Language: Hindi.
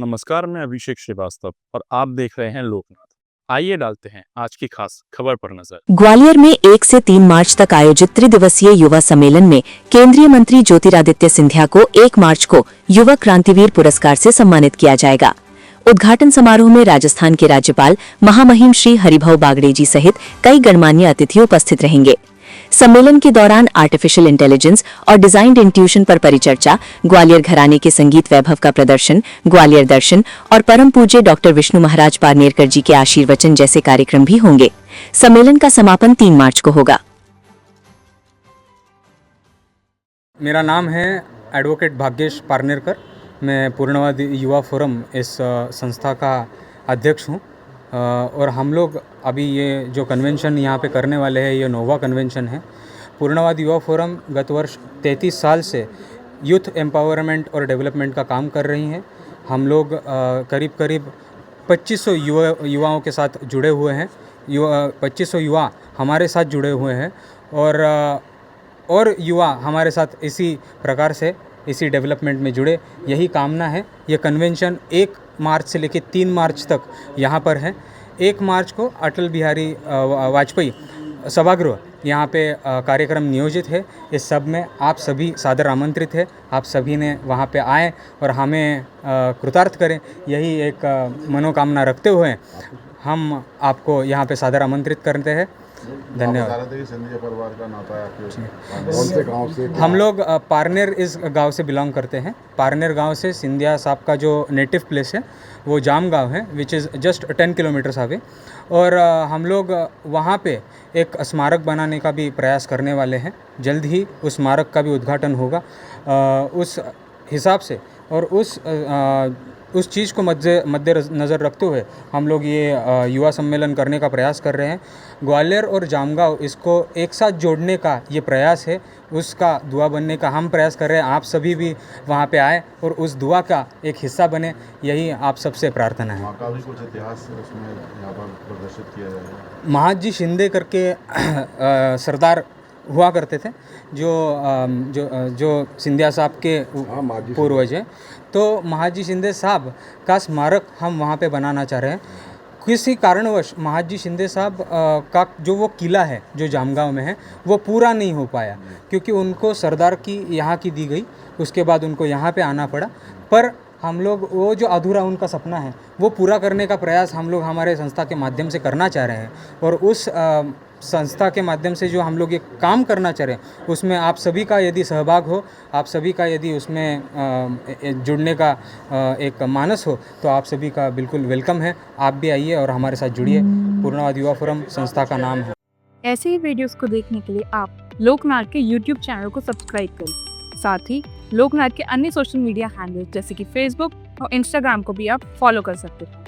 नमस्कार, मैं अभिषेक श्रीवास्तव और आप देख रहे हैं लोकनाथ। आइए डालते हैं आज की खास खबर पर नजर। ग्वालियर में 1 से 3 मार्च तक आयोजित त्रिदिवसीय युवा सम्मेलन में केंद्रीय मंत्री ज्योतिरादित्य सिंधिया को 1 मार्च को युवा क्रांतिवीर पुरस्कार से सम्मानित किया जाएगा। उद्घाटन समारोह में राजस्थान के राज्यपाल महामहिम श्री हरिभाऊ बागड़े जी सहित कई गणमान्य अतिथि उपस्थित रहेंगे। सम्मेलन के दौरान आर्टिफिशियल इंटेलिजेंस और डिजाइन इंट्यूशन पर परिचर्चा, ग्वालियर घराने के संगीत वैभव का प्रदर्शन, ग्वालियर दर्शन और परम पूज्य डॉक्टर विष्णु महाराज पारनेरकर जी के आशीर्वचन जैसे कार्यक्रम भी होंगे। सम्मेलन का समापन 3 मार्च को होगा। मेरा नाम है एडवोकेट भाग्येश पारनेरकर। मैं पूर्णवादी युवा फोरम इस संस्था का अध्यक्ष हूँ और हम लोग अभी ये जो कन्वेंशन यहाँ पे करने वाले हैं ये 9वां कन्वेंशन है। पूर्णवादी युवा फोरम गत वर्ष 33 साल से यूथ एम्पावरमेंट और डेवलपमेंट का काम कर रही हैं। हम लोग करीब 2500 युवाओं के साथ जुड़े हुए हैं। 2500 युवा हमारे साथ जुड़े हुए हैं और युवा हमारे साथ इसी प्रकार से इसी डेवलपमेंट में जुड़े, यही कामना है। ये कन्वेंशन 1 मार्च से लेकर 3 मार्च तक यहाँ पर है। 1 मार्च को अटल बिहारी वाजपेयी सभागृह यहाँ पे कार्यक्रम नियोजित है। इस सब में आप सभी सादर आमंत्रित है। आप सभी ने वहाँ पे आए और हमें कृतार्थ करें, यही एक मनोकामना रखते हुए हम आपको यहाँ पे सादर आमंत्रित करते हैं। धन्यवाद। सिंधिया परिवार का नाता है आपके कौन से गांव से? हम लोग पारनेर इस गांव से बिलोंग करते हैं। पारनेर गांव से सिंधिया साहब का जो नेटिव प्लेस है वो जाम गांव है, which is just 10 kilometres away. और हम लोग वहाँ पे एक स्मारक बनाने का भी प्रयास करने वाले हैं। जल्द ही उस स्मारक का भी उद्घाटन होगा। उस हिसाब से और उस चीज़ को मद्देनज़र रखते हुए हम लोग ये युवा सम्मेलन करने का प्रयास कर रहे हैं। ग्वालियर और जामगांव इसको एक साथ जोड़ने का ये प्रयास है, उसका दुआ बनने का हम प्रयास कर रहे हैं। आप सभी भी वहाँ पे आए और उस दुआ का एक हिस्सा बने, यही आप सबसे प्रार्थना है। का भी कुछ इतिहास उसमें यहाँ पर प्रदर्शित किया जाएगा। महाजी शिंदे करके सरदार हुआ करते थे जो सिंधिया साहब के पूर्वज हैं। तो महाजी शिंदे साहब का स्मारक हम वहाँ पे बनाना चाह रहे हैं। किसी कारणवश महाजी शिंदे साहब का जो वो किला है जो जामगांव में है वो पूरा नहीं हो पाया, क्योंकि उनको सरदार की यहाँ की दी गई, उसके बाद उनको यहाँ पे आना पड़ा। पर हम लोग वो जो अधूरा उनका सपना है वो पूरा करने का प्रयास हम लोग हमारे संस्था के माध्यम से करना चाह रहे हैं। और उस संस्था के माध्यम से जो हम लोग ये काम करना चाह रहे हैं उसमें आप सभी का यदि सहभाग हो, आप सभी का यदि उसमें जुड़ने का एक मानस हो, तो आप सभी का बिल्कुल वेलकम है। आप भी आइए और हमारे साथ जुड़िए। पूर्णवादी युवा फोरम संस्था का नाम है। ऐसे ही वीडियोस को देखने के लिए आप लोकनाथ के YouTube चैनल को सब्सक्राइब करें। साथ ही लोकनाथ के अन्य सोशल मीडिया हैंडल्स जैसे कि फेसबुक और इंस्टाग्राम को भी आप फॉलो कर सकते हैं।